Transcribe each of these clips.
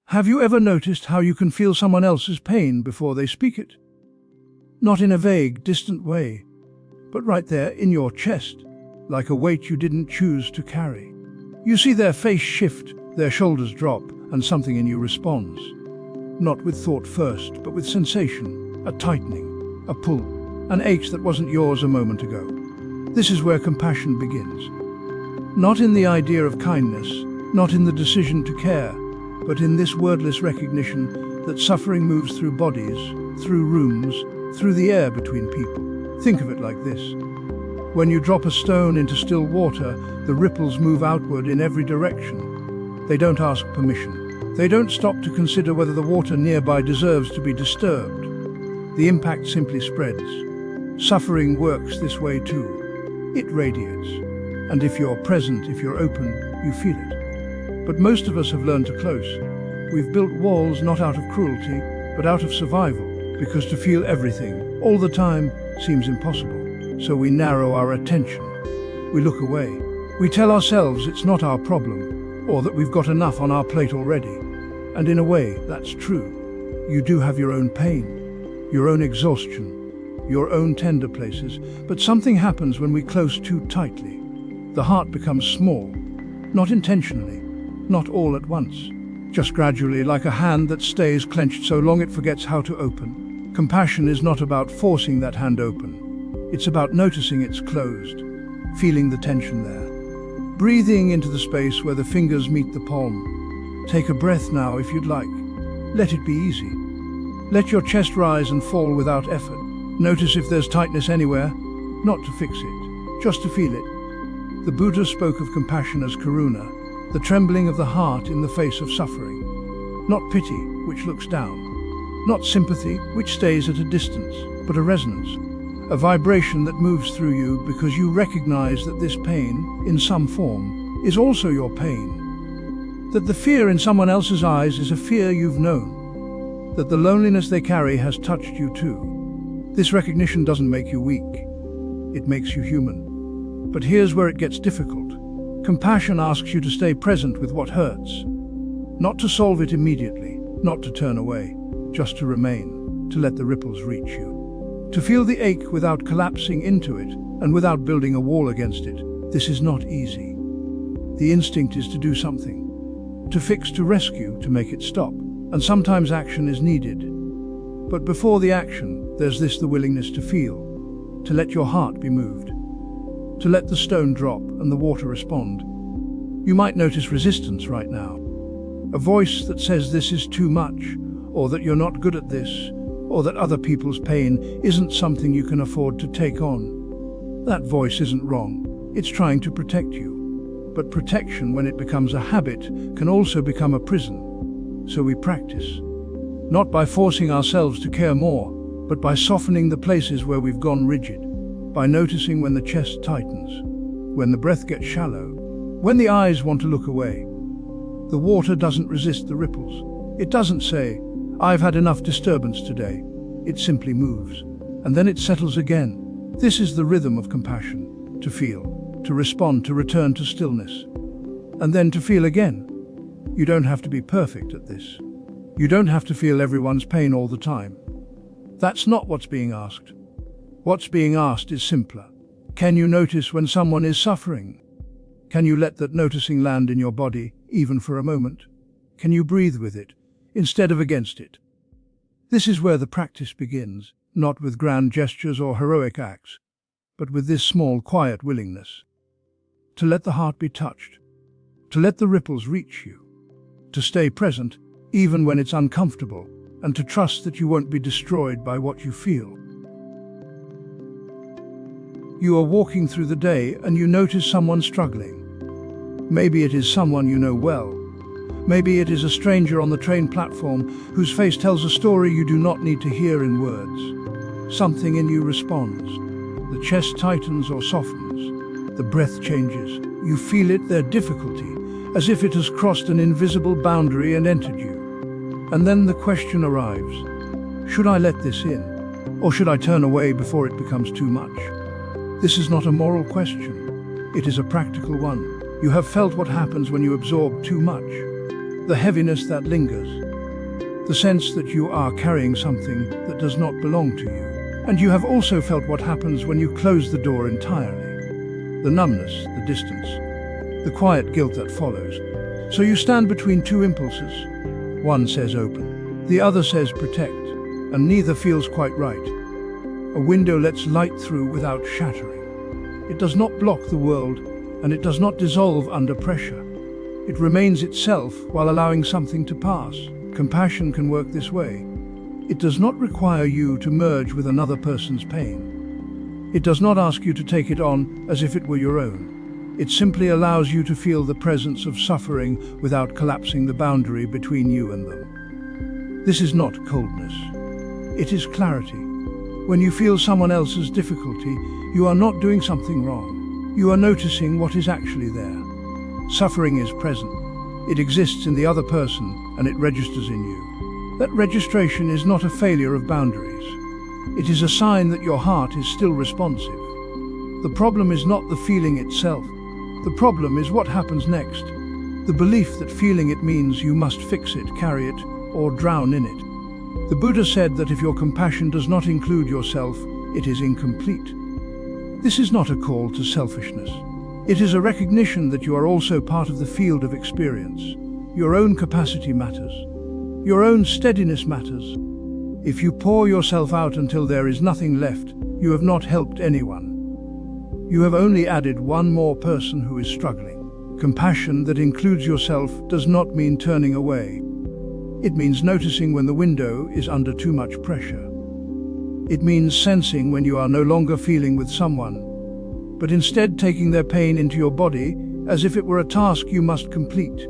Have you ever noticed how you can feel someone else's pain before they speak it? Not in a vague, distant way, but right there in your chest, like a weight you didn't choose to carry. You see their face shift, their shoulders drop, and something in you responds. Not with thought first, but with sensation, a tightening, a pull, an ache that wasn't yours a moment ago. This is where compassion begins. Not in the idea of kindness, not in the decision to care, but in this wordless recognition that suffering moves through bodies, through rooms, through the air between people. Think of it like this. When you drop a stone into still water, the ripples move outward in every direction. They don't ask permission. They don't stop to consider whether the water nearby deserves to be disturbed. The impact simply spreads. Suffering works this way too. It radiates. And if you're present, if you're open, you feel it. But most of us have learned to close. We've built walls not out of cruelty, but out of survival, because to feel everything, all the time, seems impossible. So we narrow our attention. We look away. We tell ourselves it's not our problem, or that we've got enough on our plate already. And in a way, that's true. You do have your own pain, your own exhaustion, your own tender places, but something happens when we close too tightly. The heart becomes small, not intentionally, not all at once, just gradually, like a hand that stays clenched so long it forgets how to open. Compassion is not about forcing that hand open. It's about noticing it's closed, feeling the tension there. Breathing into the space where the fingers meet the palm. Take a breath now if you'd like. Let it be easy. Let your chest rise and fall without effort. Notice if there's tightness anywhere, not to fix it, just to feel it. The Buddha spoke of compassion as karuna, the trembling of the heart in the face of suffering. Not pity, which looks down. Not sympathy, which stays at a distance, but a resonance. A vibration that moves through you because you recognize that this pain, in some form, is also your pain. That the fear in someone else's eyes is a fear you've known. That the loneliness they carry has touched you too. This recognition doesn't make you weak. It makes you human. But here's where it gets difficult. Compassion asks you to stay present with what hurts. Not to solve it immediately, not to turn away, just to remain, to let the ripples reach you. To feel the ache without collapsing into it and without building a wall against it. This is not easy. The instinct is to do something. To fix, to rescue, to make it stop. And sometimes action is needed. But before the action, there's the willingness to feel. To let your heart be moved. To let the stone drop and the water respond. You might notice resistance right now. A voice that says this is too much, or that you're not good at this, or that other people's pain isn't something you can afford to take on. That voice isn't wrong. It's trying to protect you. But protection, when it becomes a habit, can also become a prison. So we practice. Not by forcing ourselves to care more, but by softening the places where we've gone rigid. By noticing when the chest tightens, when the breath gets shallow, when the eyes want to look away. The water doesn't resist the ripples. It doesn't say, "I've had enough disturbance today." It simply moves, and then it settles again. This is the rhythm of compassion, to feel, to respond, to return to stillness, and then to feel again. You don't have to be perfect at this. You don't have to feel everyone's pain all the time. That's not what's being asked. What's being asked is simpler. Can you notice when someone is suffering? Can you let that noticing land in your body, even for a moment? Can you breathe with it, instead of against it? This is where the practice begins, not with grand gestures or heroic acts, but with this small, quiet willingness. To let the heart be touched, to let the ripples reach you, to stay present, even when it's uncomfortable, and to trust that you won't be destroyed by what you feel. You are walking through the day and you notice someone struggling. Maybe it is someone you know well. Maybe it is a stranger on the train platform whose face tells a story you do not need to hear in words. Something in you responds. The chest tightens or softens. The breath changes. You feel it, their difficulty, as if it has crossed an invisible boundary and entered you. And then the question arrives. Should I let this in? Or should I turn away before it becomes too much? This is not a moral question. It is a practical one. You have felt what happens when you absorb too much. the heaviness that lingers, the sense that you are carrying something that does not belong to you. And you have also felt what happens when you close the door entirely. The numbness, the distance, the quiet guilt that follows. So you stand between two impulses. One says open, the other says protect, and neither feels quite right. A window lets light through without shattering. It does not block the world, and it does not dissolve under pressure. It remains itself while allowing something to pass. Compassion can work this way. It does not require you to merge with another person's pain. It does not ask you to take it on as if it were your own. It simply allows you to feel the presence of suffering without collapsing the boundary between you and them. This is not coldness. It is clarity. When you feel someone else's difficulty, you are not doing something wrong. You are noticing what is actually there. Suffering is present. It exists in the other person, and it registers in you. That registration is not a failure of boundaries. It is a sign that your heart is still responsive. The problem is not the feeling itself. The problem is what happens next. The belief that feeling it means you must fix it, carry it, or drown in it. The Buddha said that if your compassion does not include yourself, it is incomplete. This is not a call to selfishness. It is a recognition that you are also part of the field of experience. Your own capacity matters. Your own steadiness matters. If you pour yourself out until there is nothing left, you have not helped anyone. You have only added one more person who is struggling. Compassion that includes yourself does not mean turning away. It means noticing when the window is under too much pressure. It means sensing when you are no longer feeling with someone, but instead taking their pain into your body as if it were a task you must complete.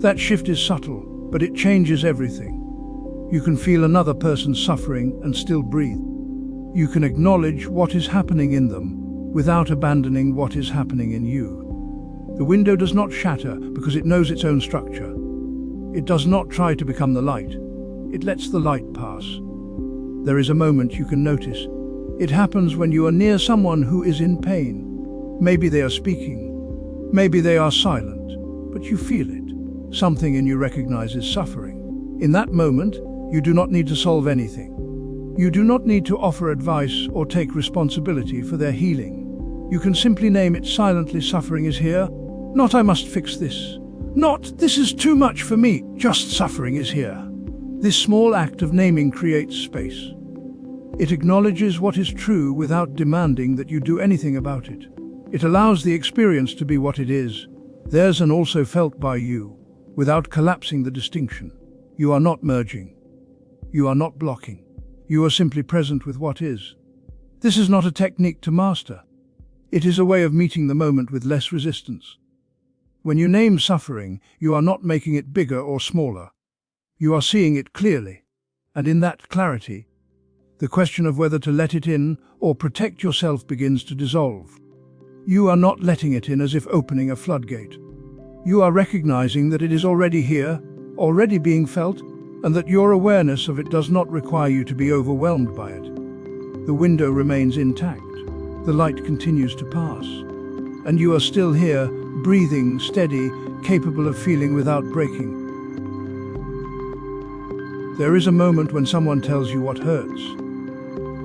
That shift is subtle, but it changes everything. You can feel another person's suffering and still breathe. You can acknowledge what is happening in them without abandoning what is happening in you. The window does not shatter because it knows its own structure. It does not try to become the light. It lets the light pass. There is a moment you can notice. It happens when you are near someone who is in pain. Maybe they are speaking. Maybe they are silent, but you feel it. Something in you recognizes suffering. In that moment, you do not need to solve anything. You do not need to offer advice or take responsibility for their healing. You can simply name it silently. Suffering is here. Not I must fix this. Not this is too much for me. Just suffering is here. This small act of naming creates space. It acknowledges what is true without demanding that you do anything about it. It allows the experience to be what it is, theirs and also felt by you, without collapsing the distinction. You are not merging. You are not blocking. You are simply present with what is. This is not a technique to master. It is a way of meeting the moment with less resistance. When you name suffering, you are not making it bigger or smaller. You are seeing it clearly, and in that clarity, the question of whether to let it in or protect yourself begins to dissolve. You are not letting it in as if opening a floodgate. You are recognizing that it is already here, already being felt, and that your awareness of it does not require you to be overwhelmed by it. The window remains intact. The light continues to pass. And you are still here, breathing, steady, capable of feeling without breaking. There is a moment when someone tells you what hurts.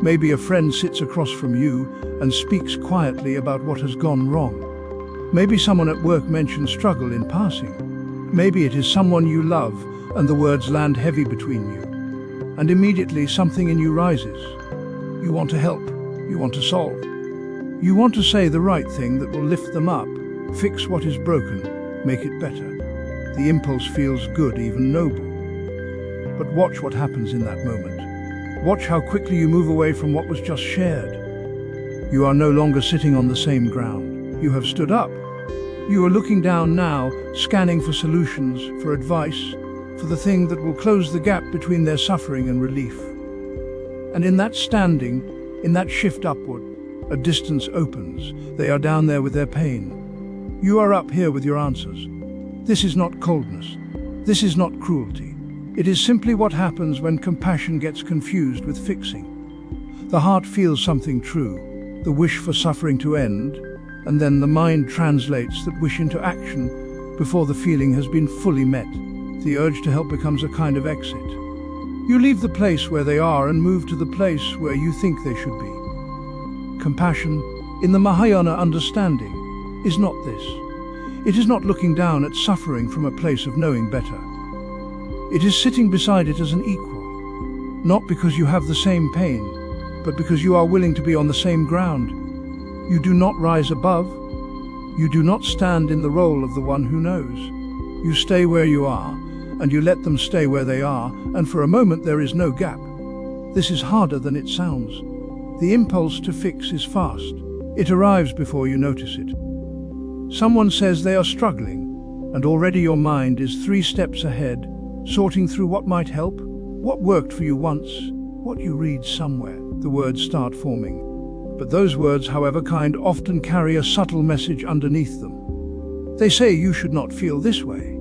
Maybe a friend sits across from you and speaks quietly about what has gone wrong. Maybe someone at work mentions struggle in passing. Maybe it is someone you love and the words land heavy between you. And immediately something in you rises. You want to help. You want to solve. You want to say the right thing that will lift them up, fix what is broken, make it better. The impulse feels good, even noble. But watch what happens in that moment. Watch how quickly you move away from what was just shared. You are no longer sitting on the same ground. You have stood up. You are looking down now, scanning for solutions, for advice, for the thing that will close the gap between their suffering and relief. And in that standing, in that shift upward, a distance opens. They are down there with their pain. You are up here with your answers. This is not coldness. This is not cruelty. It is simply what happens when compassion gets confused with fixing. The heart feels something true, the wish for suffering to end, and then the mind translates that wish into action before the feeling has been fully met. the urge to help becomes a kind of exit. You leave the place where they are and move to the place where you think they should be. Compassion, in the Mahayana understanding, is not this. It is not looking down at suffering from a place of knowing better. It is sitting beside it as an equal, not because you have the same pain, but because you are willing to be on the same ground. You do not rise above. You do not stand in the role of the one who knows. You stay where you are, and you let them stay where they are, and for a moment there is no gap. This is harder than it sounds. The impulse to fix is fast. It arrives before you notice it. Someone says they are struggling, and already your mind is 3 steps ahead, sorting through what might help, what worked for you once, what you read somewhere. The words start forming. But those words, however kind, often carry a subtle message underneath them. They say you should not feel this way.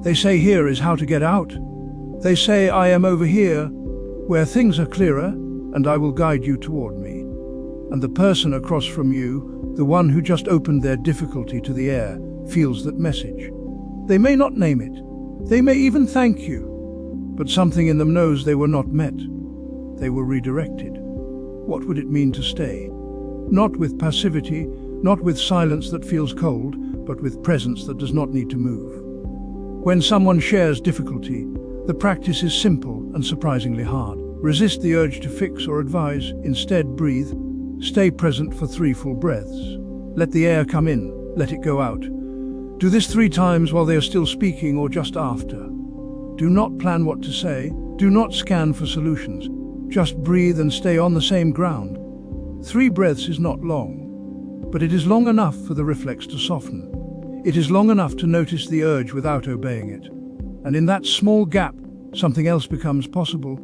They say here is how to get out. They say I am over here, where things are clearer, and I will guide you toward me. And the person across from you, the one who just opened their difficulty to the air, feels that message. They may not name it. They may even thank you. But something in them knows they were not met. They were redirected. What would it mean to stay? Not with passivity, not with silence that feels cold, but with presence that does not need to move. When someone shares difficulty, the practice is simple and surprisingly hard. Resist the urge to fix or advise. Instead, breathe. Stay present for 3 full breaths. Let the air come in, let it go out. Do this 3 times while they are still speaking or just after. Do not plan what to say. Do not scan for solutions. Just breathe and stay on the same ground. 3 breaths is not long, but it is long enough for the reflex to soften. It is long enough to notice the urge without obeying it. And in that small gap, something else becomes possible.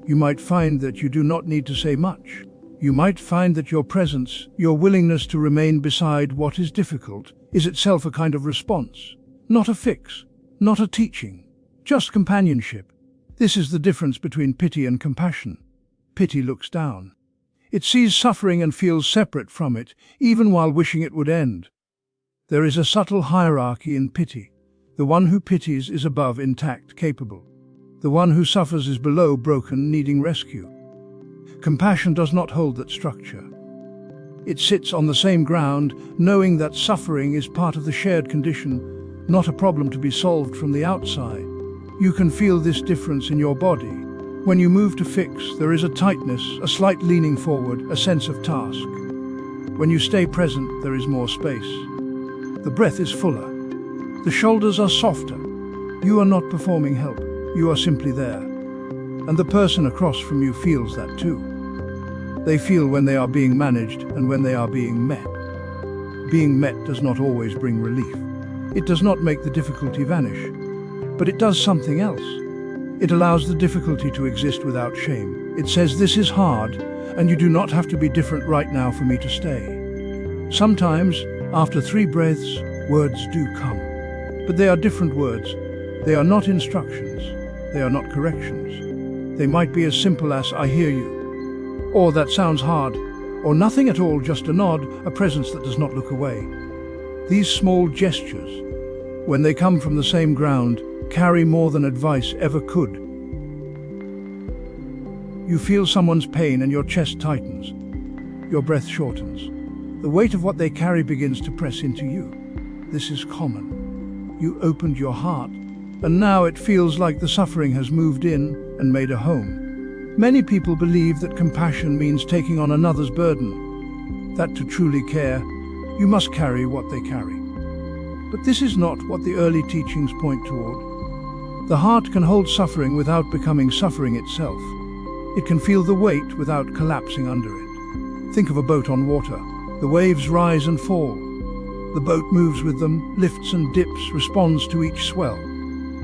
You might find that you do not need to say much. You might find that your presence, your willingness to remain beside what is difficult, is itself a kind of response. Not a fix, not a teaching, just companionship. This is the difference between pity and compassion. Pity looks down. It sees suffering and feels separate from it, even while wishing it would end. There is a subtle hierarchy in pity. The one who pities is above, intact, capable. The one who suffers is below, broken, needing rescue. Compassion does not hold that structure. It sits on the same ground, knowing that suffering is part of the shared condition, not a problem to be solved from the outside. You can feel this difference in your body. When you move to fix, there is a tightness, a slight leaning forward, a sense of task. When you stay present, there is more space. The breath is fuller. The shoulders are softer. You are not performing help. You are simply there. And the person across from you feels that too. They feel when they are being managed and when they are being met. Being met does not always bring relief. It does not make the difficulty vanish. But it does something else. It allows the difficulty to exist without shame. It says this is hard, and you do not have to be different right now for me to stay. Sometimes, after 3 breaths, words do come. But they are different words. They are not instructions. They are not corrections. They might be as simple as, I hear you. Or that sounds hard. Or nothing at all, just a nod, a presence that does not look away. These small gestures, when they come from the same ground, carry more than advice ever could. You feel someone's pain and your chest tightens. Your breath shortens. The weight of what they carry begins to press into you. This is common. You opened your heart, and now it feels like the suffering has moved in and made a home. Many people believe that compassion means taking on another's burden, that to truly care, you must carry what they carry. But this is not what the early teachings point toward. The heart can hold suffering without becoming suffering itself. It can feel the weight without collapsing under it. Think of a boat on water. The waves rise and fall. The boat moves with them, lifts and dips, responds to each swell.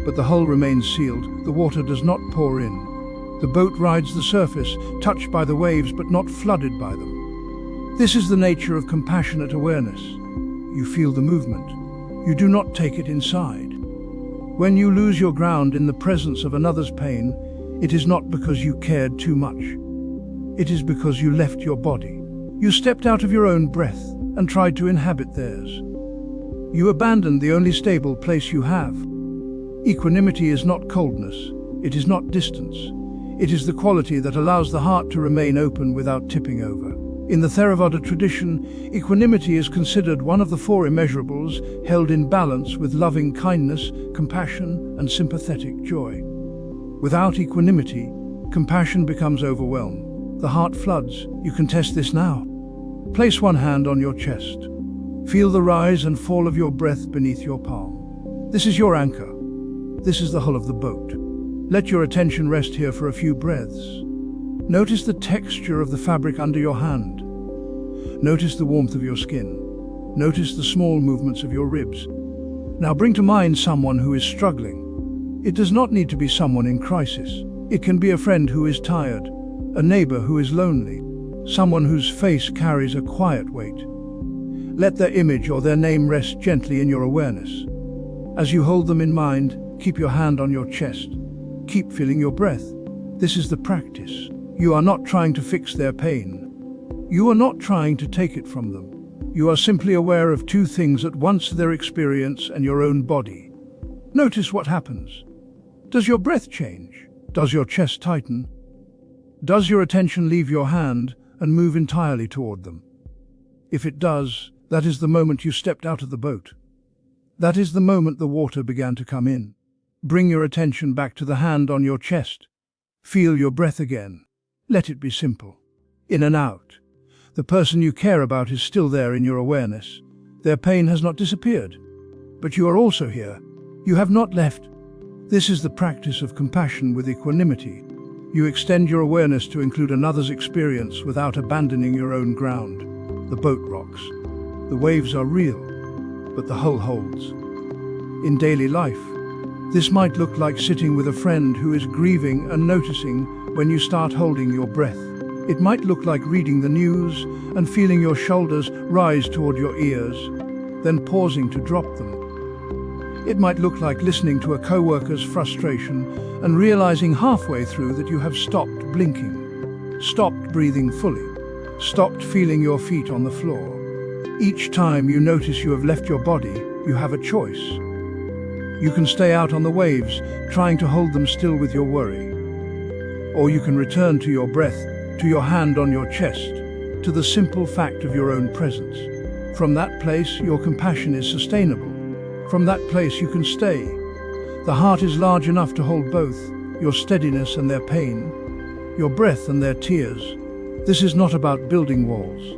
But the hull remains sealed. The water does not pour in. The boat rides the surface, touched by the waves but not flooded by them. This is the nature of compassionate awareness. You feel the movement. You do not take it inside. When you lose your ground in the presence of another's pain, it is not because you cared too much. It is because you left your body. You stepped out of your own breath and tried to inhabit theirs. You abandoned the only stable place you have. Equanimity is not coldness, it is not distance. It is the quality that allows the heart to remain open without tipping over. In the Theravada tradition, equanimity is considered one of the four immeasurables held in balance with loving kindness, compassion, and sympathetic joy. Without equanimity, compassion becomes overwhelmed. The heart floods. You can test this now. Place one hand on your chest. Feel the rise and fall of your breath beneath your palm. This is your anchor. This is the hull of the boat. Let your attention rest here for a few breaths. Notice the texture of the fabric under your hand. Notice the warmth of your skin. Notice the small movements of your ribs. Now bring to mind someone who is struggling. It does not need to be someone in crisis. It can be a friend who is tired, a neighbor who is lonely, someone whose face carries a quiet weight. Let their image or their name rest gently in your awareness. As you hold them in mind, keep your hand on your chest. Keep feeling your breath. This is the practice. You are not trying to fix their pain. You are not trying to take it from them. You are simply aware of two things at once: their experience and your own body. Notice what happens. Does your breath change? Does your chest tighten? Does your attention leave your hand and move entirely toward them? If it does, that is the moment you stepped out of the boat. That is the moment the water began to come in. Bring your attention back to the hand on your chest. Feel your breath again. Let it be simple. In and out. The person you care about is still there in your awareness. Their pain has not disappeared. But you are also here. You have not left. This is the practice of compassion with equanimity. You extend your awareness to include another's experience without abandoning your own ground. The boat rocks. The waves are real, but the hull holds. In daily life, this might look like sitting with a friend who is grieving and noticing when you start holding your breath. It might look like reading the news and feeling your shoulders rise toward your ears, then pausing to drop them. It might look like listening to a coworker's frustration and realizing halfway through that you have stopped blinking, stopped breathing fully, stopped feeling your feet on the floor. Each time you notice you have left your body, you have a choice. You can stay out on the waves, trying to hold them still with your worry. Or you can return to your breath, to your hand on your chest, to the simple fact of your own presence. From that place, your compassion is sustainable. From that place, you can stay. The heart is large enough to hold both, your steadiness and their pain, your breath and their tears. This is not about building walls.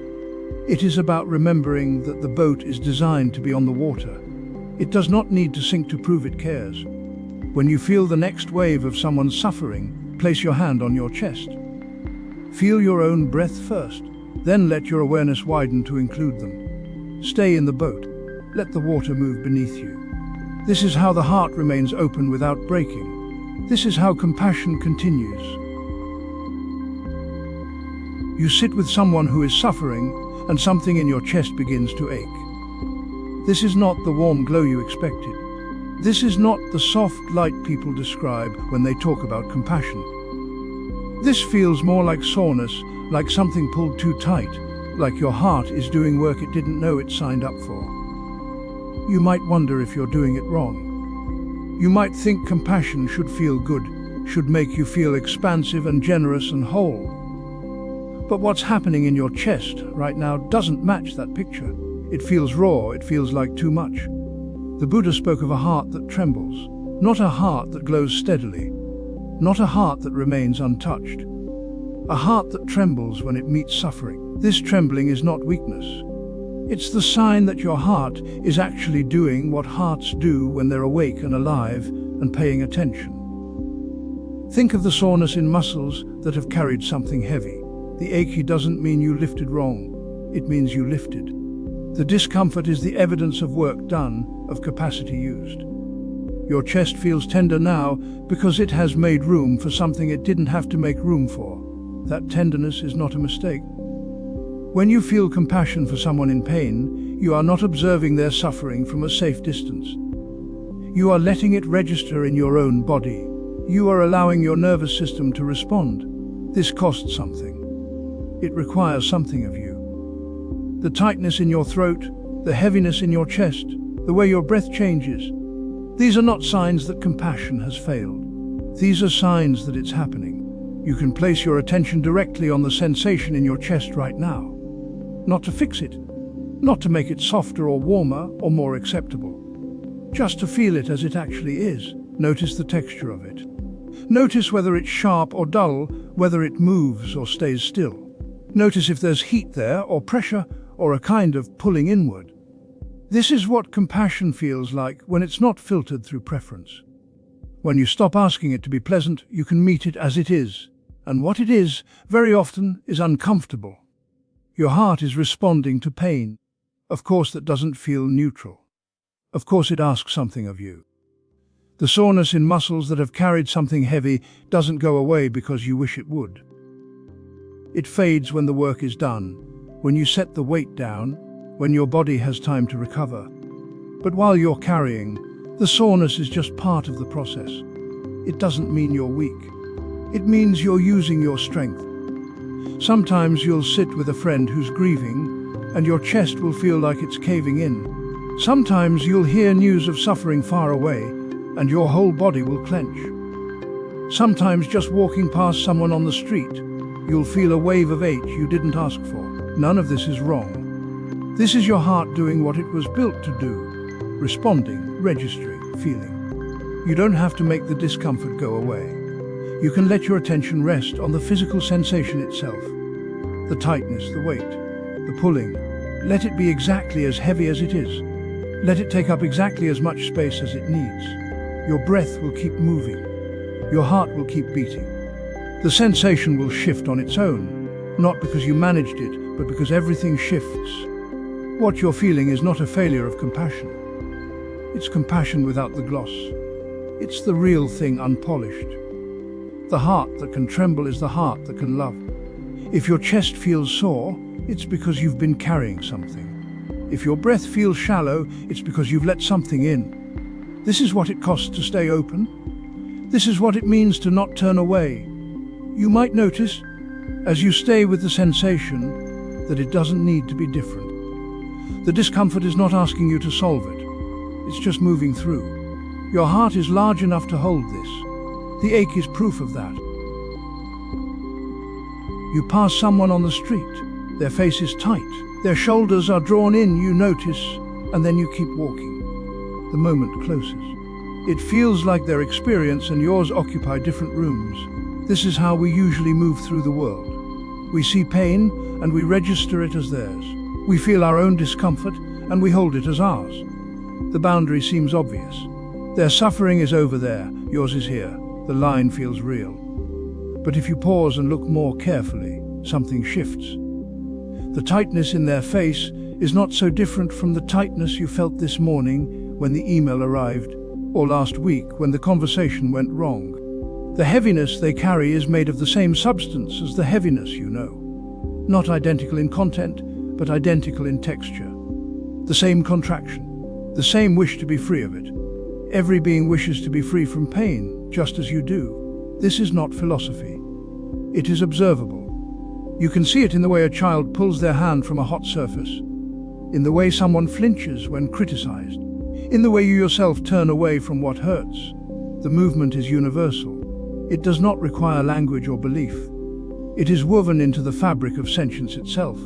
It is about remembering that the boat is designed to be on the water. It does not need to sink to prove it cares. When you feel the next wave of someone's suffering, place your hand on your chest. Feel your own breath first, then let your awareness widen to include them. Stay in the boat. Let the water move beneath you. This is how the heart remains open without breaking. This is how compassion continues. You sit with someone who is suffering, and something in your chest begins to ache. This is not the warm glow you expected. This is not the soft light people describe when they talk about compassion. This feels more like soreness, like something pulled too tight, like your heart is doing work it didn't know it signed up for. You might wonder if you're doing it wrong. You might think compassion should feel good, should make you feel expansive and generous and whole. But what's happening in your chest right now doesn't match that picture. It feels raw, it feels like too much. The Buddha spoke of a heart that trembles, not a heart that glows steadily, not a heart that remains untouched. A heart that trembles when it meets suffering. This trembling is not weakness. It's the sign that your heart is actually doing what hearts do when they're awake and alive and paying attention. Think of the soreness in muscles that have carried something heavy. The achy doesn't mean you lifted wrong. It means you lifted. The discomfort is the evidence of work done, of capacity used. Your chest feels tender now because it has made room for something it didn't have to make room for. That tenderness is not a mistake. When you feel compassion for someone in pain, you are not observing their suffering from a safe distance. You are letting it register in your own body. You are allowing your nervous system to respond. This costs something. It requires something of you. The tightness in your throat, the heaviness in your chest, the way your breath changes. These are not signs that compassion has failed. These are signs that it's happening. You can place your attention directly on the sensation in your chest right now. Not to fix it, not to make it softer or warmer or more acceptable. Just to feel it as it actually is. Notice the texture of it. Notice whether it's sharp or dull, whether it moves or stays still. Notice if there's heat there or pressure or a kind of pulling inward. This is what compassion feels like when it's not filtered through preference. When you stop asking it to be pleasant, you can meet it as it is. And what it is, very often, is uncomfortable. Your heart is responding to pain. Of course, that doesn't feel neutral. Of course, it asks something of you. The soreness in muscles that have carried something heavy doesn't go away because you wish it would. It fades when the work is done, when you set the weight down, when your body has time to recover. But while you're carrying, the soreness is just part of the process. It doesn't mean you're weak. It means you're using your strength. Sometimes you'll sit with a friend who's grieving, and your chest will feel like it's caving in. Sometimes you'll hear news of suffering far away, and your whole body will clench. Sometimes just walking past someone on the street, you'll feel a wave of ache you didn't ask for. None of this is wrong. This is your heart doing what it was built to do, responding, registering, feeling. You don't have to make the discomfort go away. You can let your attention rest on the physical sensation itself. The tightness, the weight, the pulling. Let it be exactly as heavy as it is. Let it take up exactly as much space as it needs. Your breath will keep moving. Your heart will keep beating. The sensation will shift on its own, not because you managed it, but because everything shifts. What you're feeling is not a failure of compassion. It's compassion without the gloss. It's the real thing unpolished. The heart that can tremble is the heart that can love. If your chest feels sore, it's because you've been carrying something. If your breath feels shallow, it's because you've let something in. This is what it costs to stay open. This is what it means to not turn away. You might notice, as you stay with the sensation, that it doesn't need to be different. The discomfort is not asking you to solve it. It's just moving through. Your heart is large enough to hold this. The ache is proof of that. You pass someone on the street. Their face is tight. Their shoulders are drawn in, you notice, and then you keep walking. The moment closes. It feels like their experience and yours occupy different rooms. This is how we usually move through the world. We see pain, and we register it as theirs. We feel our own discomfort, and we hold it as ours. The boundary seems obvious. Their suffering is over there, yours is here. The line feels real. But if you pause and look more carefully, something shifts. The tightness in their face is not so different from the tightness you felt this morning when the email arrived, or last week when the conversation went wrong. The heaviness they carry is made of the same substance as the heaviness you know. Not identical in content, but identical in texture. The same contraction, the same wish to be free of it. Every being wishes to be free from pain, just as you do. This is not philosophy. It is observable. You can see it in the way a child pulls their hand from a hot surface, in the way someone flinches when criticized, in the way you yourself turn away from what hurts. The movement is universal. It does not require language or belief. It is woven into the fabric of sentience itself,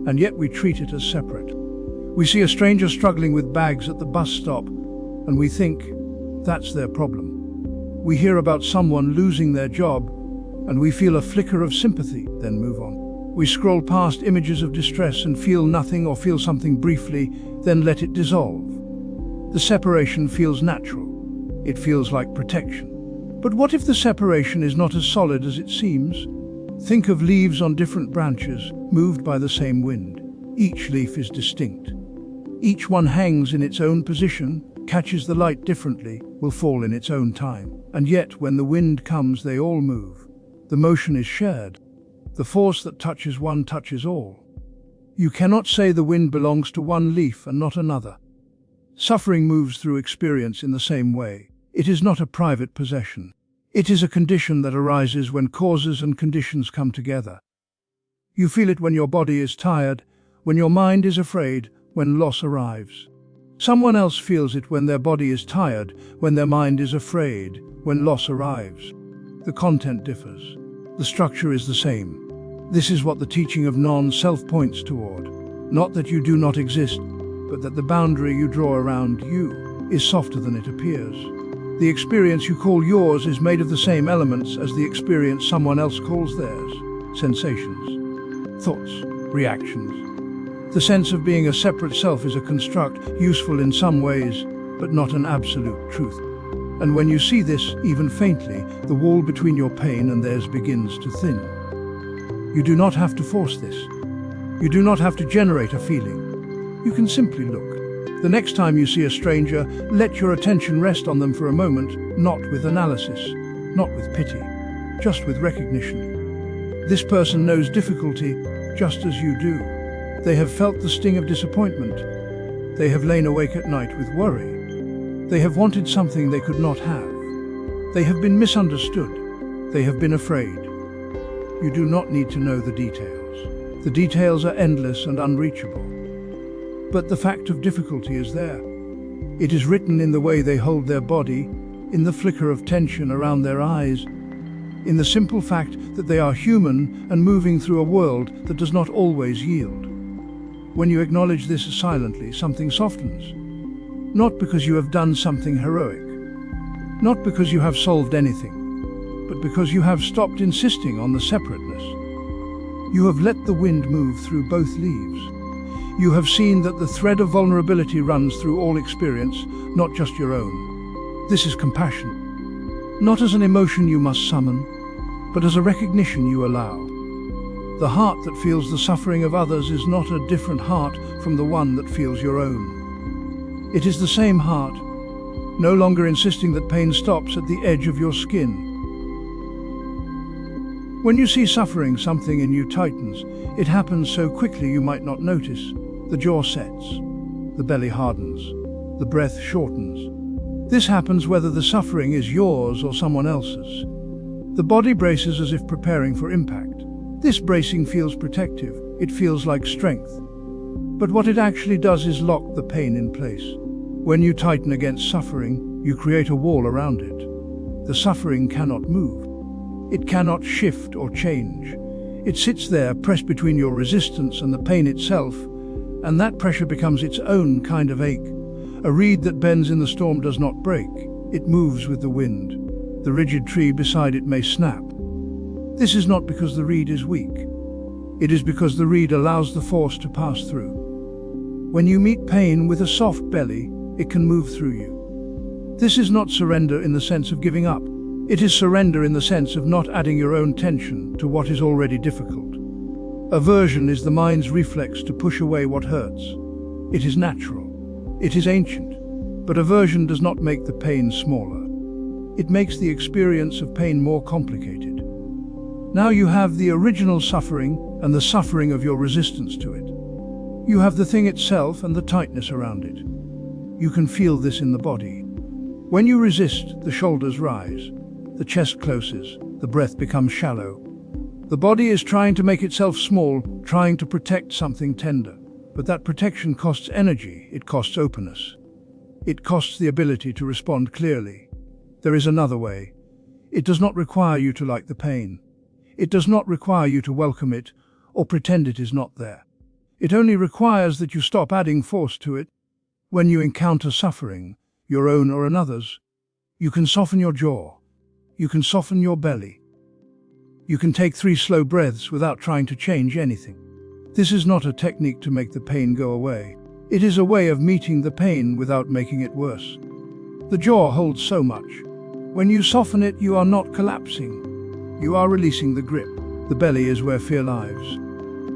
and yet we treat it as separate. We see a stranger struggling with bags at the bus stop, and we think, that's their problem. We hear about someone losing their job, and we feel a flicker of sympathy, then move on. We scroll past images of distress and feel nothing or feel something briefly, then let it dissolve. The separation feels natural. It feels like protection. But what if the separation is not as solid as it seems? Think of leaves on different branches, moved by the same wind. Each leaf is distinct. Each one hangs in its own position, catches the light differently, will fall in its own time. And yet, when the wind comes, they all move. The motion is shared. The force that touches one touches all. You cannot say the wind belongs to one leaf and not another. Suffering moves through experience in the same way. It is not a private possession. It is a condition that arises when causes and conditions come together. You feel it when your body is tired, when your mind is afraid, when loss arrives. Someone else feels it when their body is tired, when their mind is afraid, when loss arrives. The content differs. The structure is the same. This is what the teaching of non-self points toward. Not that you do not exist, but that the boundary you draw around you is softer than it appears. The experience you call yours is made of the same elements as the experience someone else calls theirs. Sensations, thoughts, reactions. The sense of being a separate self is a construct, useful in some ways, but not an absolute truth. And when you see this, even faintly, the wall between your pain and theirs begins to thin. You do not have to force this. You do not have to generate a feeling. You can simply look. The next time you see a stranger, let your attention rest on them for a moment, not with analysis, not with pity, just with recognition. This person knows difficulty just as you do. They have felt the sting of disappointment. They have lain awake at night with worry. They have wanted something they could not have. They have been misunderstood. They have been afraid. You do not need to know the details. The details are endless and unreachable. But the fact of difficulty is there. It is written in the way they hold their body, in the flicker of tension around their eyes, in the simple fact that they are human and moving through a world that does not always yield. When you acknowledge this silently, something softens. Not because you have done something heroic, not because you have solved anything, but because you have stopped insisting on the separateness. You have let the wind move through both leaves. You have seen that the thread of vulnerability runs through all experience, not just your own. This is compassion. Not as an emotion you must summon, but as a recognition you allow. The heart that feels the suffering of others is not a different heart from the one that feels your own. It is the same heart, no longer insisting that pain stops at the edge of your skin. When you see suffering, something in you tightens. It happens so quickly you might not notice. The jaw sets, the belly hardens, the breath shortens. This happens whether the suffering is yours or someone else's. The body braces as if preparing for impact. This bracing feels protective. It feels like strength. But what it actually does is lock the pain in place. When you tighten against suffering, you create a wall around it. The suffering cannot move. It cannot shift or change. It sits there, pressed between your resistance and the pain itself, and that pressure becomes its own kind of ache. A reed that bends in the storm does not break. It moves with the wind. The rigid tree beside it may snap. This is not because the reed is weak. It is because the reed allows the force to pass through. When you meet pain with a soft belly, it can move through you. This is not surrender in the sense of giving up. It is surrender in the sense of not adding your own tension to what is already difficult. Aversion is the mind's reflex to push away what hurts. It is natural. It is ancient. But aversion does not make the pain smaller. It makes the experience of pain more complicated. Now you have the original suffering and the suffering of your resistance to it. You have the thing itself and the tightness around it. You can feel this in the body. When you resist, the shoulders rise, the chest closes, the breath becomes shallow. The body is trying to make itself small, trying to protect something tender. But that protection costs energy, it costs openness. It costs the ability to respond clearly. There is another way. It does not require you to like the pain. It does not require you to welcome it or pretend it is not there. It only requires that you stop adding force to it. When you encounter suffering, your own or another's, you can soften your jaw. You can soften your belly. You can take 3 slow breaths without trying to change anything. This is not a technique to make the pain go away. It is a way of meeting the pain without making it worse. The jaw holds so much. When you soften it, you are not collapsing. You are releasing the grip. The belly is where fear lives.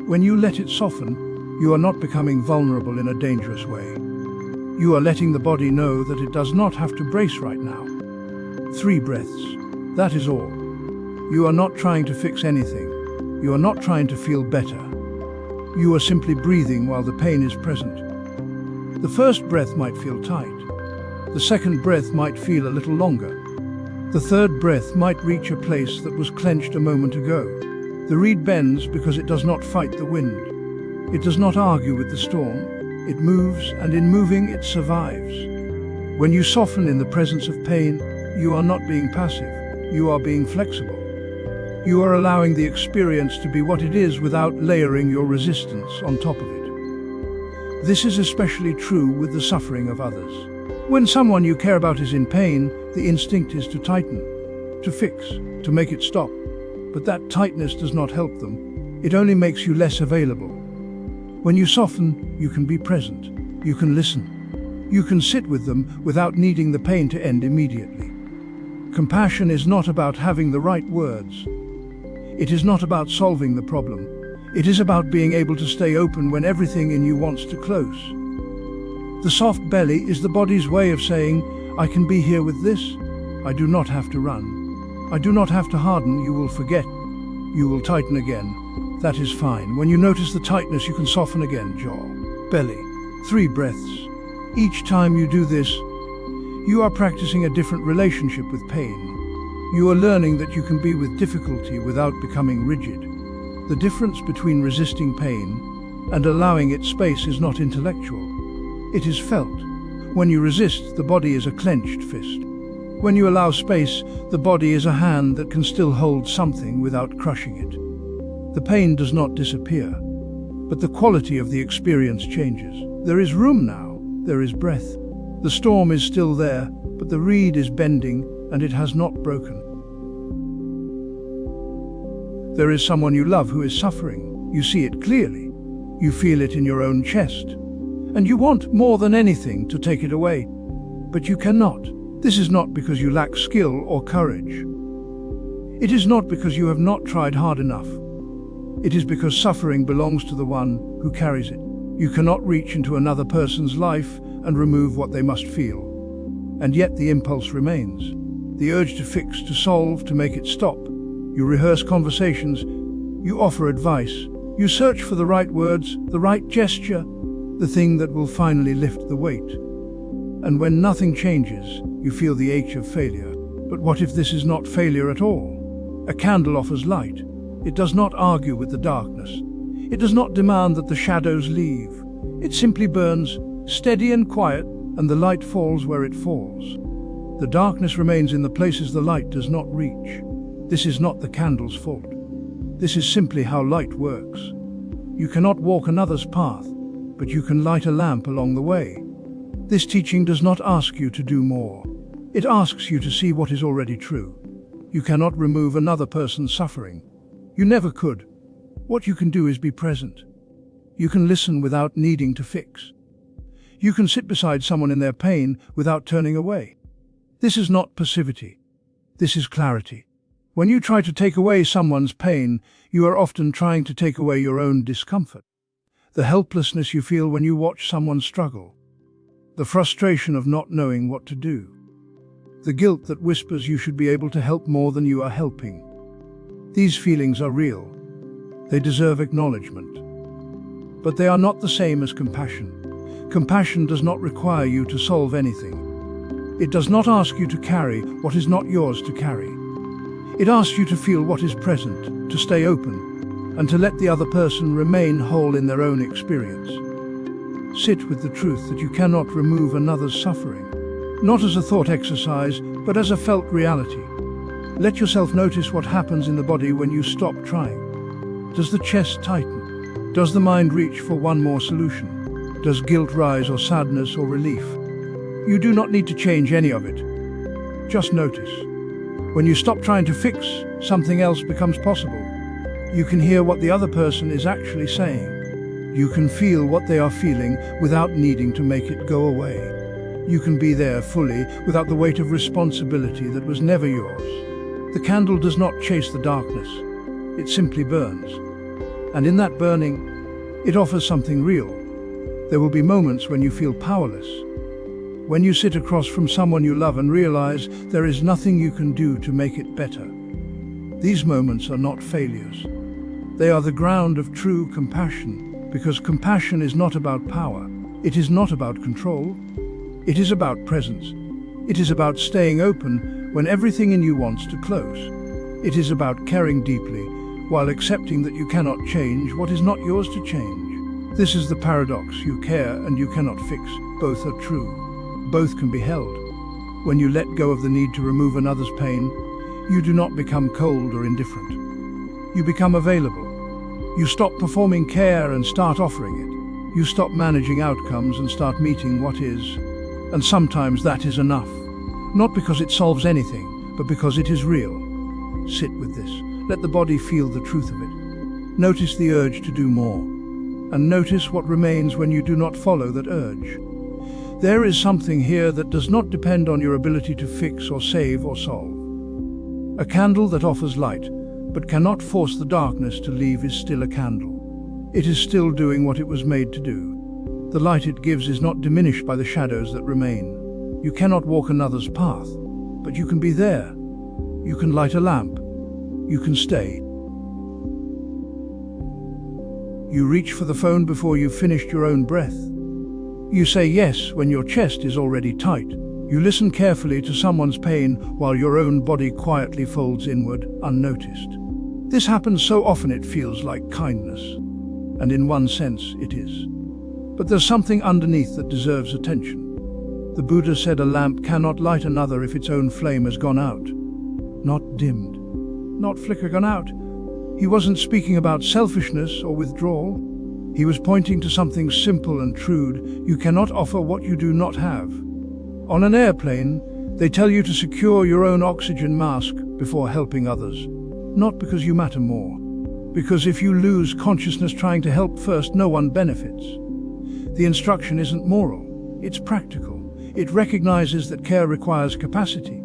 When you let it soften, you are not becoming vulnerable in a dangerous way. You are letting the body know that it does not have to brace right now. 3 breaths. That is all. You are not trying to fix anything. You are not trying to feel better. You are simply breathing while the pain is present. The first breath might feel tight. The second breath might feel a little longer. The third breath might reach a place that was clenched a moment ago. The reed bends because it does not fight the wind. It does not argue with the storm. it moves, and in moving it survives. When you soften in the presence of pain, you are not being passive, you are being flexible. You are allowing the experience to be what it is without layering your resistance on top of it. This is especially true with the suffering of others. When someone you care about is in pain, the instinct is to tighten, to fix, to make it stop. But that tightness does not help them. It only makes you less available. When you soften, you can be present. You can listen. You can sit with them without needing the pain to end immediately. Compassion is not about having the right words. It is not about solving the problem. It is about being able to stay open when everything in you wants to close. The soft belly is the body's way of saying, I can be here with this. I do not have to run. I do not have to harden. You will forget. You will tighten again. That is fine. When you notice the tightness, you can soften again. Jaw, belly, 3 breaths. Each time you do this, you are practicing a different relationship with pain. You are learning that you can be with difficulty without becoming rigid. The difference between resisting pain and allowing it space is not intellectual. It is felt. When you resist, the body is a clenched fist. When you allow space, the body is a hand that can still hold something without crushing it. The pain does not disappear, but the quality of the experience changes. There is room now. There is breath. The storm is still there, but the reed is bending and it has not broken. There is someone you love who is suffering. You see it clearly. You feel it in your own chest. And you want more than anything to take it away. But you cannot. This is not because you lack skill or courage. It is not because you have not tried hard enough. It is because suffering belongs to the one who carries it. You cannot reach into another person's life and remove what they must feel. And yet the impulse remains. The urge to fix, to solve, to make it stop. You rehearse conversations. You offer advice. You search for the right words, the right gesture, the thing that will finally lift the weight. And when nothing changes, you feel the ache of failure. But what if this is not failure at all? A candle offers light. It does not argue with the darkness. It does not demand that the shadows leave. It simply burns, steady and quiet, and the light falls where it falls. The darkness remains in the places the light does not reach. This is not the candle's fault. This is simply how light works. You cannot walk another's path, but you can light a lamp along the way. This teaching does not ask you to do more. It asks you to see what is already true. You cannot remove another person's suffering. You never could. What you can do is be present. You can listen without needing to fix. You can sit beside someone in their pain without turning away. This is not passivity. This is clarity. When you try to take away someone's pain, you are often trying to take away your own discomfort. The helplessness you feel when you watch someone struggle. The frustration of not knowing what to do. The guilt that whispers you should be able to help more than you are helping. These feelings are real. They deserve acknowledgement. But they are not the same as compassion. Compassion does not require you to solve anything. It does not ask you to carry what is not yours to carry. It asks you to feel what is present, to stay open, and to let the other person remain whole in their own experience. Sit with the truth that you cannot remove another's suffering, not as a thought exercise, but as a felt reality. Let yourself notice what happens in the body when you stop trying. Does the chest tighten? Does the mind reach for one more solution? Does guilt rise, or sadness, or relief? You do not need to change any of it. Just notice. When you stop trying to fix, something else becomes possible. You can hear what the other person is actually saying. You can feel what they are feeling without needing to make it go away. You can be there fully without the weight of responsibility that was never yours. The candle does not chase the darkness. It simply burns. And in that burning, it offers something real. There will be moments when you feel powerless. When you sit across from someone you love and realize there is nothing you can do to make it better. These moments are not failures. They are the ground of true compassion, because compassion is not about power. It is not about control. It is about presence. It is about staying open when everything in you wants to close. It is about caring deeply while accepting that you cannot change what is not yours to change. This is the paradox: you care and you cannot fix. Both are true. Both can be held. When you let go of the need to remove another's pain, you do not become cold or indifferent. You become available. You stop performing care and start offering it. You stop managing outcomes and start meeting what is. And sometimes that is enough. Not because it solves anything, but because it is real. Sit with this. Let the body feel the truth of it. Notice the urge to do more. And notice what remains when you do not follow that urge. There is something here that does not depend on your ability to fix or save or solve. A candle that offers light, but cannot force the darkness to leave, is still a candle. It is still doing what it was made to do. The light it gives is not diminished by the shadows that remain. You cannot walk another's path, but you can be there. You can light a lamp. You can stay. You reach for the phone before you've finished your own breath. You say yes when your chest is already tight. You listen carefully to someone's pain while your own body quietly folds inward, unnoticed. This happens so often it feels like kindness. And in one sense, it is. But there's something underneath that deserves attention. The Buddha said a lamp cannot light another if its own flame has gone out. Not dimmed. Not gone out. He wasn't speaking about selfishness or withdrawal. He was pointing to something simple and true. You cannot offer what you do not have. On an airplane, they tell you to secure your own oxygen mask before helping others. Not because you matter more. Because if you lose consciousness trying to help first, no one benefits. The instruction isn't moral. It's practical. It recognizes that care requires capacity.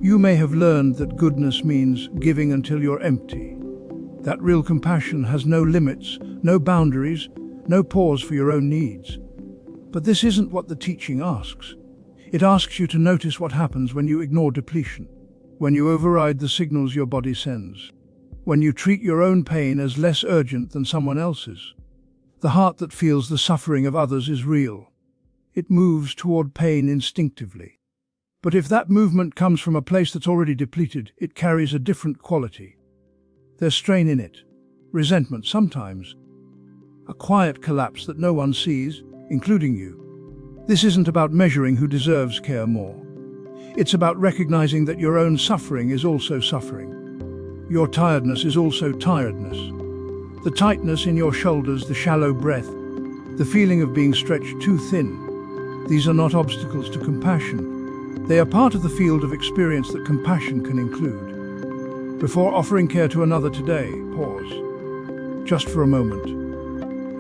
You may have learned that goodness means giving until you're empty. That real compassion has no limits, no boundaries, no pause for your own needs. But this isn't what the teaching asks. It asks you to notice what happens when you ignore depletion, when you override the signals your body sends, when you treat your own pain as less urgent than someone else's. The heart that feels the suffering of others is real. It moves toward pain instinctively. But if that movement comes from a place that's already depleted, it carries a different quality. There's strain in it, resentment sometimes, a quiet collapse that no one sees, including you. This isn't about measuring who deserves care more. It's about recognizing that your own suffering is also suffering. Your tiredness is also tiredness. The tightness in your shoulders, the shallow breath, the feeling of being stretched too thin. These are not obstacles to compassion. They are part of the field of experience that compassion can include. Before offering care to another today, pause, just for a moment,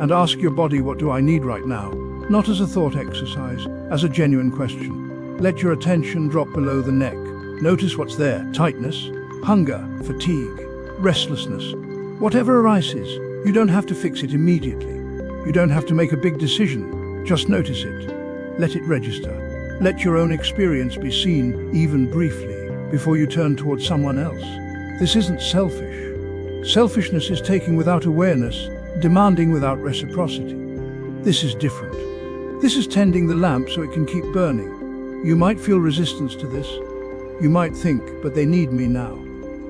and ask your body, what do I need right now? Not as a thought exercise, as a genuine question. Let your attention drop below the neck. Notice what's there: tightness, hunger, fatigue, restlessness. Whatever arises, you don't have to fix it immediately. You don't have to make a big decision. Just notice it. Let it register. Let your own experience be seen, even briefly, before you turn towards someone else. This isn't selfish. Selfishness is taking without awareness, demanding without reciprocity. This is different. This is tending the lamp so it can keep burning. You might feel resistance to this. You might think, but they need me now.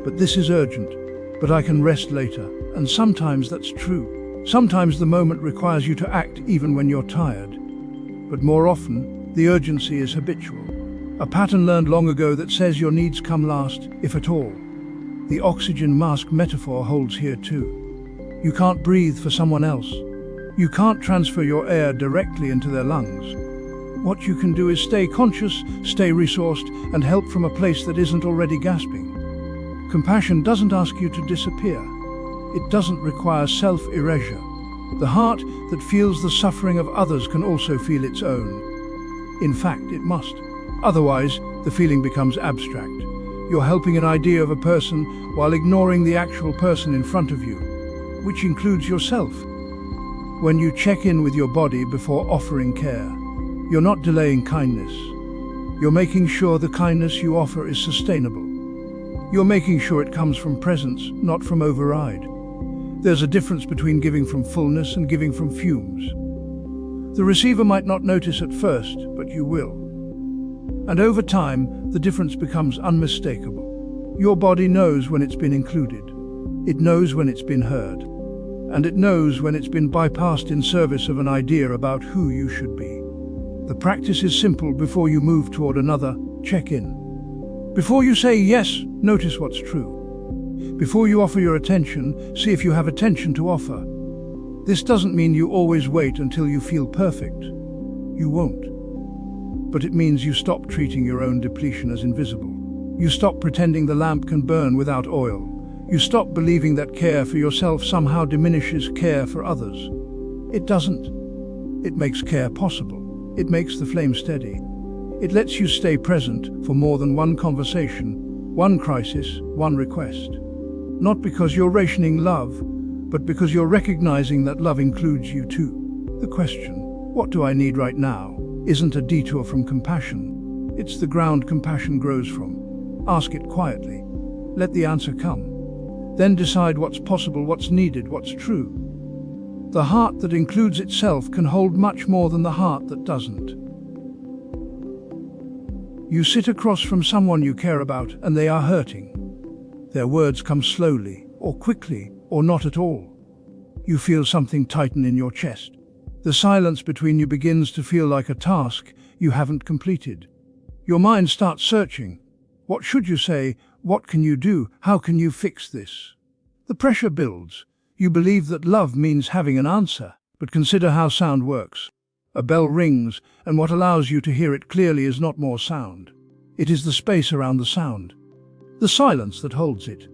But this is urgent. But I can rest later. And sometimes that's true. Sometimes the moment requires you to act even when you're tired. But more often, the urgency is habitual. A pattern learned long ago that says your needs come last, if at all. The oxygen mask metaphor holds here too. You can't breathe for someone else. You can't transfer your air directly into their lungs. What you can do is stay conscious, stay resourced, and help from a place that isn't already gasping. Compassion doesn't ask you to disappear. It doesn't require self-erasure. The heart that feels the suffering of others can also feel its own. In fact, it must. Otherwise, the feeling becomes abstract. You're helping an idea of a person while ignoring the actual person in front of you, which includes yourself. When you check in with your body before offering care, you're not delaying kindness. You're making sure the kindness you offer is sustainable. You're making sure it comes from presence, not from override. There's a difference between giving from fullness and giving from fumes. The receiver might not notice at first, but you will. And over time, the difference becomes unmistakable. Your body knows when it's been included. It knows when it's been heard. and it knows when it's been bypassed in service of an idea about who you should be. The practice is simple. Before you move toward another, check in. Before you say yes, notice what's true. Before you offer your attention, see if you have attention to offer. This doesn't mean you always wait until you feel perfect. You won't. But it means you stop treating your own depletion as invisible. You stop pretending the lamp can burn without oil. You stop believing that care for yourself somehow diminishes care for others. It doesn't. It makes care possible. It makes the flame steady. It lets you stay present for more than one conversation, one crisis, one request. Not because you're rationing love, but because you're recognizing that love includes you too. The question, what do I need right now, isn't a detour from compassion. It's the ground compassion grows from. Ask it quietly. Let the answer come. Then decide what's possible, what's needed, what's true. The heart that includes itself can hold much more than the heart that doesn't. You sit across from someone you care about and they are hurting. Their words come slowly, or quickly, or not at all. You feel something tighten in your chest. The silence between you begins to feel like a task you haven't completed. Your mind starts searching. What should you say? What can you do? How can you fix this? The pressure builds. You believe that love means having an answer, but consider how sound works. A bell rings, and what allows you to hear it clearly is not more sound. It is the space around the sound, the silence that holds it.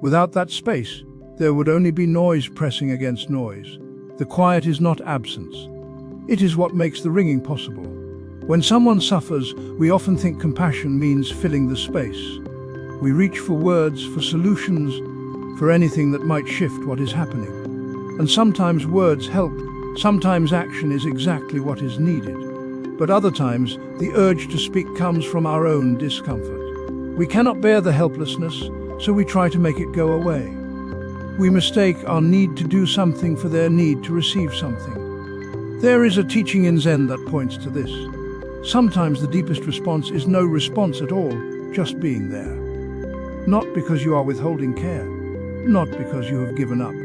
Without that space, there would only be noise pressing against noise. The quiet is not absence. It is what makes the ringing possible. When someone suffers, we often think compassion means filling the space. We reach for words, for solutions, for anything that might shift what is happening. And sometimes words help, sometimes action is exactly what is needed. But other times, the urge to speak comes from our own discomfort. We cannot bear the helplessness, so we try to make it go away. We mistake our need to do something for their need to receive something. There is a teaching in Zen that points to this. Sometimes the deepest response is no response at all, just being there. Not because you are withholding care, not because you have given up,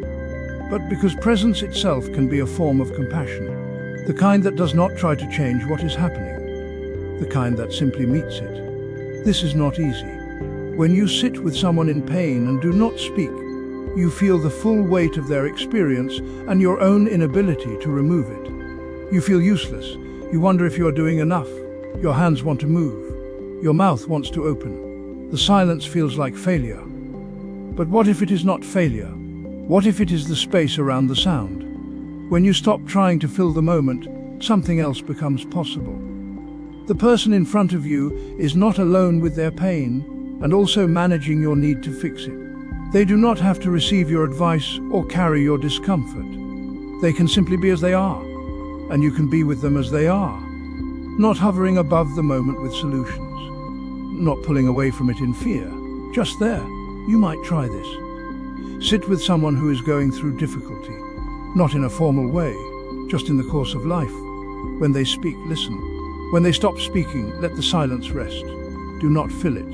but because presence itself can be a form of compassion. The kind that does not try to change what is happening, the kind that simply meets it. This is not easy. When you sit with someone in pain and do not speak, you feel the full weight of their experience and your own inability to remove it. You feel useless. You wonder if you're doing enough. Your hands want to move. Your mouth wants to open. The silence feels like failure. But what if it is not failure? What if it is the space around the sound? When you stop trying to fill the moment, something else becomes possible. The person in front of you is not alone with their pain and also managing your need to fix it. They do not have to receive your advice or carry your discomfort. They can simply be as they are, and you can be with them as they are, not hovering above the moment with solutions. Not pulling away from it in fear, just there. You might try this. Sit with someone who is going through difficulty, not in a formal way, just in the course of life. When they speak, listen. When they stop speaking, let the silence rest. Do not fill it.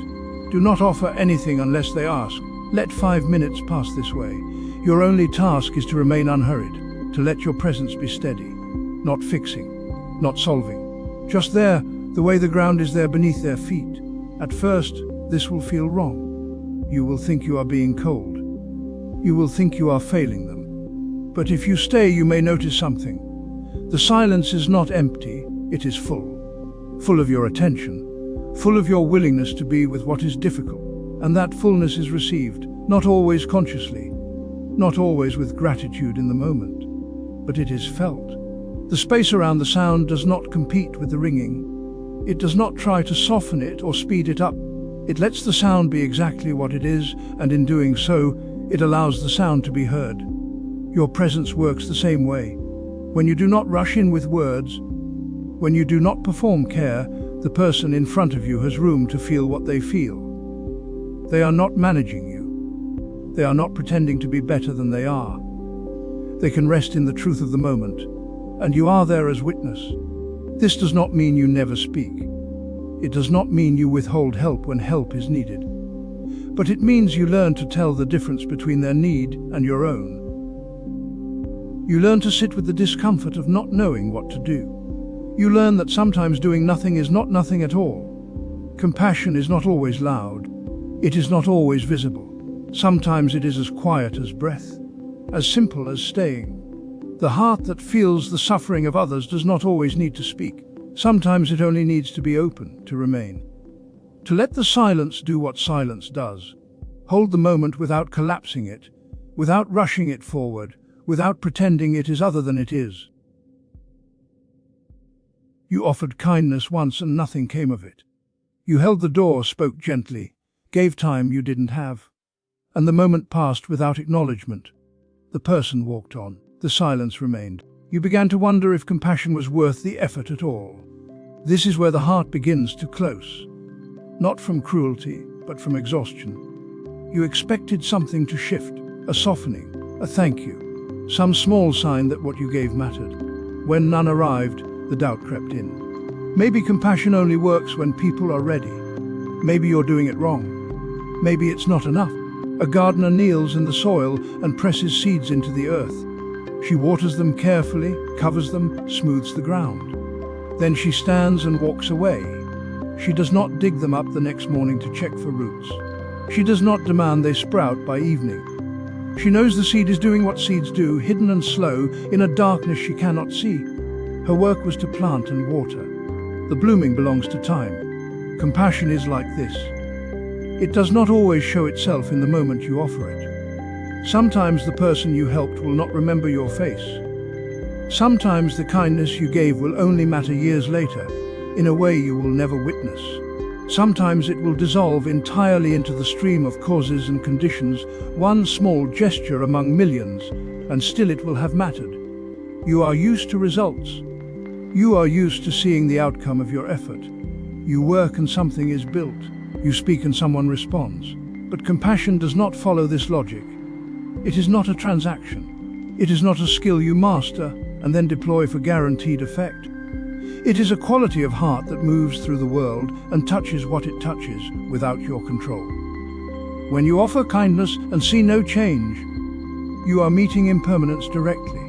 Do not offer anything unless they ask. Let 5 minutes pass this way. Your only task is to remain unhurried, to let your presence be steady, not fixing, not solving. Just there, the way the ground is there beneath their feet. At first, this will feel wrong. You will think you are being cold. You will think you are failing them. But if you stay, you may notice something. The silence is not empty, it is full. Full of your attention, full of your willingness to be with what is difficult. And that fullness is received, not always consciously, not always with gratitude in the moment, but it is felt. The space around the sound does not compete with the ringing. It does not try to soften it or speed it up. It lets the sound be exactly what it is, and in doing so, it allows the sound to be heard. Your presence works the same way. When you do not rush in with words, when you do not perform care, the person in front of you has room to feel what they feel. They are not managing you. They are not pretending to be better than they are. They can rest in the truth of the moment, and you are there as witness. This does not mean you never speak. It does not mean you withhold help when help is needed. But it means you learn to tell the difference between their need and your own. You learn to sit with the discomfort of not knowing what to do. You learn that sometimes doing nothing is not nothing at all. Compassion is not always loud. It is not always visible. Sometimes it is as quiet as breath, as simple as staying. The heart that feels the suffering of others does not always need to speak. Sometimes it only needs to be open, to remain. To let the silence do what silence does. Hold the moment without collapsing it, without rushing it forward, without pretending it is other than it is. You offered kindness once and nothing came of it. You held the door, spoke gently, gave time you didn't have. And the moment passed without acknowledgement. The person walked on. The silence remained. You began to wonder if compassion was worth the effort at all. This is where the heart begins to close. Not from cruelty, but from exhaustion. You expected something to shift, a softening, a thank you, some small sign that what you gave mattered. When none arrived, the doubt crept in. Maybe compassion only works when people are ready. Maybe you're doing it wrong. Maybe it's not enough. A gardener kneels in the soil and presses seeds into the earth. She waters them carefully, covers them, smooths the ground. Then she stands and walks away. She does not dig them up the next morning to check for roots. She does not demand they sprout by evening. She knows the seed is doing what seeds do, hidden and slow, in a darkness she cannot see. Her work was to plant and water. The blooming belongs to time. Compassion is like this. It does not always show itself in the moment you offer it. Sometimes the person you helped will not remember your face. Sometimes the kindness you gave will only matter years later, in a way you will never witness. Sometimes it will dissolve entirely into the stream of causes and conditions, one small gesture among millions, and still it will have mattered. You are used to results. You are used to seeing the outcome of your effort. You work and something is built. You speak and someone responds. But compassion does not follow this logic. It is not a transaction. It is not a skill you master and then deploy for guaranteed effect. It is a quality of heart that moves through the world and touches what it touches without your control. When you offer kindness and see no change, you are meeting impermanence directly.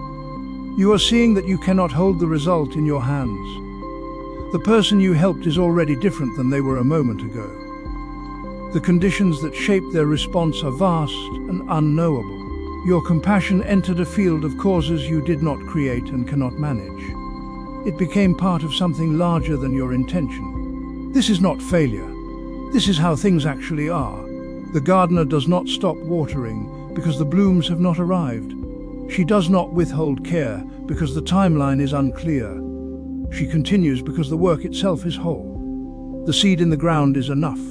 You are seeing that you cannot hold the result in your hands. The person you helped is already different than they were a moment ago. The conditions that shape their response are vast and unknowable. Your compassion entered a field of causes you did not create and cannot manage. It became part of something larger than your intention. This is not failure. This is how things actually are. The gardener does not stop watering because the blooms have not arrived. She does not withhold care because the timeline is unclear. She continues because the work itself is whole. The seed in the ground is enough.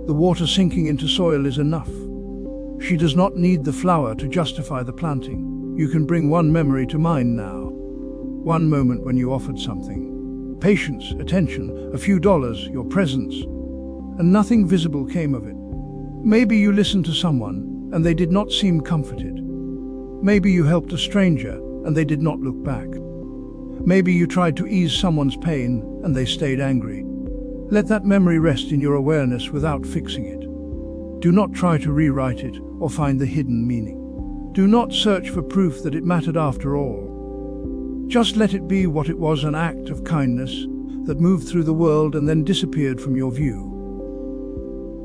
The water sinking into soil is enough. She does not need the flower to justify the planting. You can bring one memory to mind now. One moment when you offered something. Patience, attention, a few dollars, your presence. And nothing visible came of it. Maybe you listened to someone and they did not seem comforted. Maybe you helped a stranger and they did not look back. Maybe you tried to ease someone's pain and they stayed angry. Let that memory rest in your awareness without fixing it. Do not try to rewrite it or find the hidden meaning. Do not search for proof that it mattered after all. Just let it be what it was, an act of kindness that moved through the world and then disappeared from your view.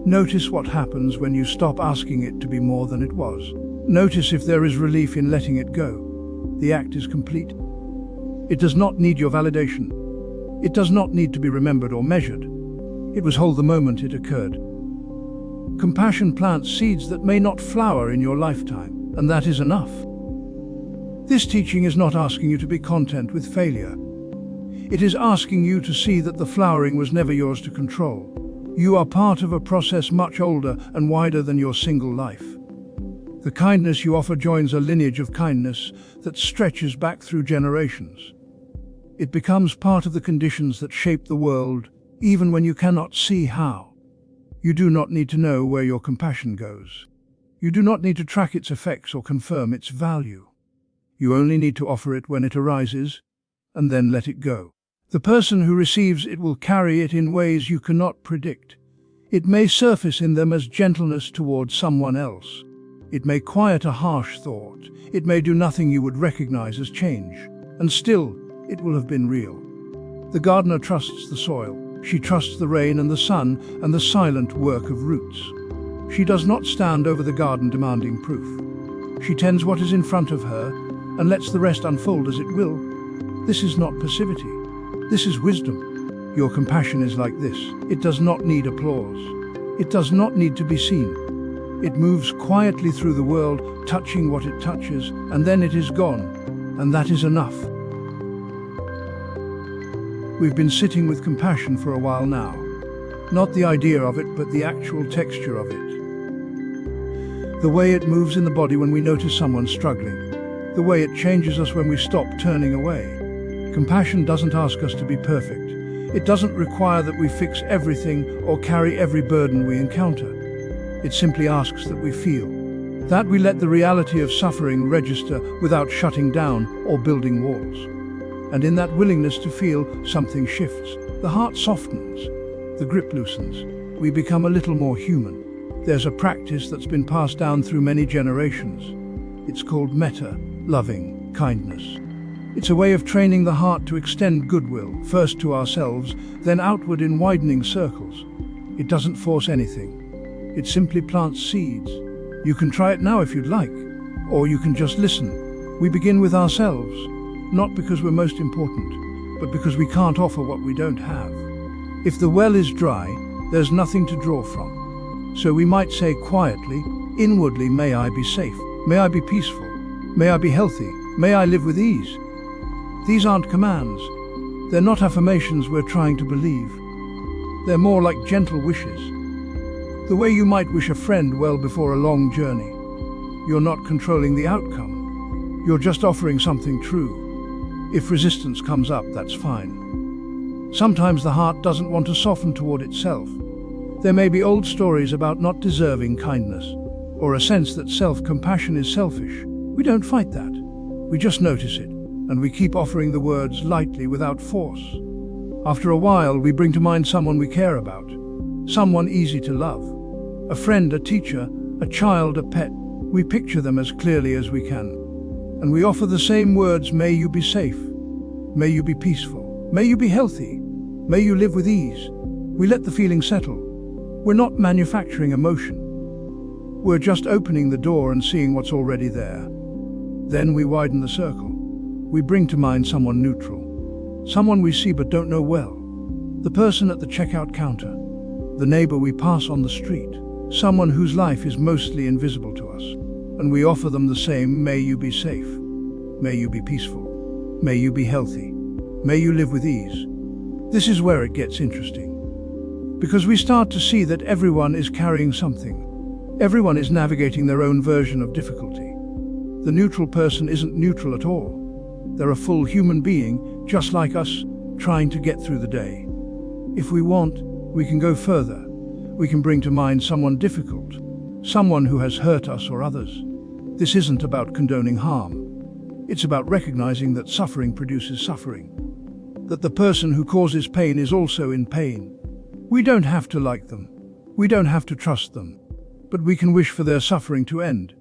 Notice what happens when you stop asking it to be more than it was. Notice if there is relief in letting it go. The act is complete. It does not need your validation. It does not need to be remembered or measured. It was whole the moment it occurred. Compassion plants seeds that may not flower in your lifetime, and that is enough. This teaching is not asking you to be content with failure. It is asking you to see that the flowering was never yours to control. You are part of a process much older and wider than your single life. The kindness you offer joins a lineage of kindness that stretches back through generations. It becomes part of the conditions that shape the world, even when you cannot see how. You do not need to know where your compassion goes. You do not need to track its effects or confirm its value. You only need to offer it when it arises, and then let it go. The person who receives it will carry it in ways you cannot predict. It may surface in them as gentleness towards someone else, It may quiet a harsh thought. It may do nothing you would recognize as change. And still, it will have been real. The gardener trusts the soil. She trusts the rain and the sun and the silent work of roots. She does not stand over the garden demanding proof. She tends what is in front of her and lets the rest unfold as it will. This is not passivity. This is wisdom. Your compassion is like this. It does not need applause. It does not need to be seen. It moves quietly through the world, touching what it touches, and then it is gone. And that is enough. We've been sitting with compassion for a while now. Not the idea of it, but the actual texture of it. The way it moves in the body when we notice someone struggling. The way it changes us when we stop turning away. Compassion doesn't ask us to be perfect. It doesn't require that we fix everything or carry every burden we encounter. It simply asks that we feel. That we let the reality of suffering register without shutting down or building walls. And in that willingness to feel, something shifts. The heart softens. The grip loosens. We become a little more human. There's a practice that's been passed down through many generations. It's called metta, loving kindness. It's a way of training the heart to extend goodwill, first to ourselves, then outward in widening circles. It doesn't force anything. It simply plants seeds. You can try it now if you'd like, or you can just listen. We begin with ourselves, not because we're most important, but because we can't offer what we don't have. If the well is dry, there's nothing to draw from. So we might say quietly, inwardly, may I be safe, may I be peaceful, may I be healthy, may I live with ease. These aren't commands. They're not affirmations we're trying to believe. They're more like gentle wishes. The way you might wish a friend well before a long journey. You're not controlling the outcome. You're just offering something true. If resistance comes up, that's fine. Sometimes the heart doesn't want to soften toward itself. There may be old stories about not deserving kindness, or a sense that self-compassion is selfish. We don't fight that. We just notice it, and we keep offering the words lightly without force. After a while, we bring to mind someone we care about, someone easy to love, a friend, a teacher, a child, a pet. We picture them as clearly as we can, and we offer the same words: may you be safe, may you be peaceful, may you be healthy, may you live with ease. We let the feeling settle. We're not manufacturing emotion. We're just opening the door and seeing what's already there. Then we widen the circle. We bring to mind someone neutral, someone we see but don't know well, the person at the checkout counter, the neighbor we pass on the street, someone whose life is mostly invisible to us. And we offer them the same: may you be safe, may you be peaceful, may you be healthy, may you live with ease. This is where it gets interesting, because we start to see that everyone is carrying something. Everyone is navigating their own version of difficulty. The neutral person isn't neutral at all. They're a full human being, just like us, trying to get through the day. If we want, we can go further. We can bring to mind someone difficult, someone who has hurt us or others. This isn't about condoning harm. It's about recognizing that suffering produces suffering, that the person who causes pain is also in pain. We don't have to like them. We don't have to trust them. But we can wish for their suffering to end.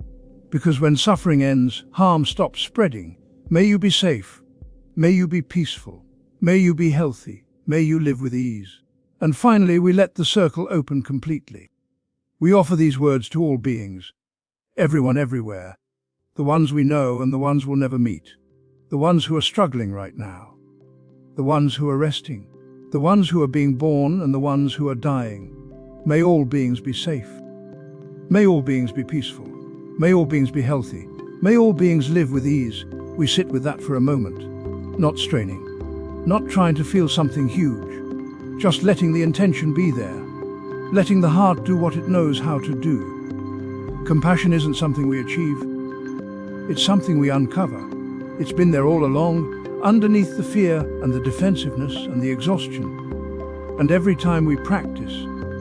Because when suffering ends, harm stops spreading. May you be safe. May you be peaceful. May you be healthy. May you live with ease. And finally, we let the circle open completely. We offer these words to all beings. Everyone, everywhere. The ones we know and the ones we'll never meet. The ones who are struggling right now. The ones who are resting. The ones who are being born and the ones who are dying. May all beings be safe. May all beings be peaceful. May all beings be healthy. May all beings live with ease. We sit with that for a moment, not straining, not trying to feel something huge, just letting the intention be there, letting the heart do what it knows how to do. Compassion isn't something we achieve. It's something we uncover. It's been there all along, underneath the fear and the defensiveness and the exhaustion. And every time we practice,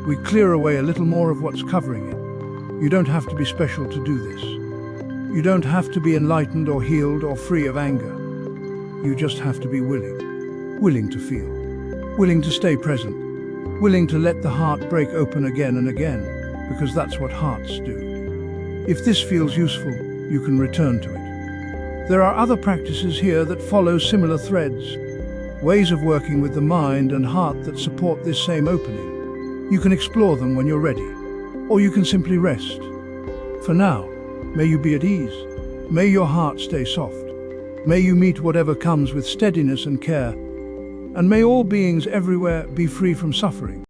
we clear away a little more of what's covering it. You don't have to be special to do this. You don't have to be enlightened or healed or free of anger. You just have to be willing to feel, willing to stay present, willing to let the heart break open again and again, because that's what hearts do. If this feels useful, you can return to it. There are other practices here that follow similar threads, ways of working with the mind and heart that support this same opening. You can explore them when you're ready, or you can simply rest. For now, may you be at ease. May your heart stay soft. May you meet whatever comes with steadiness and care. And may all beings everywhere be free from suffering.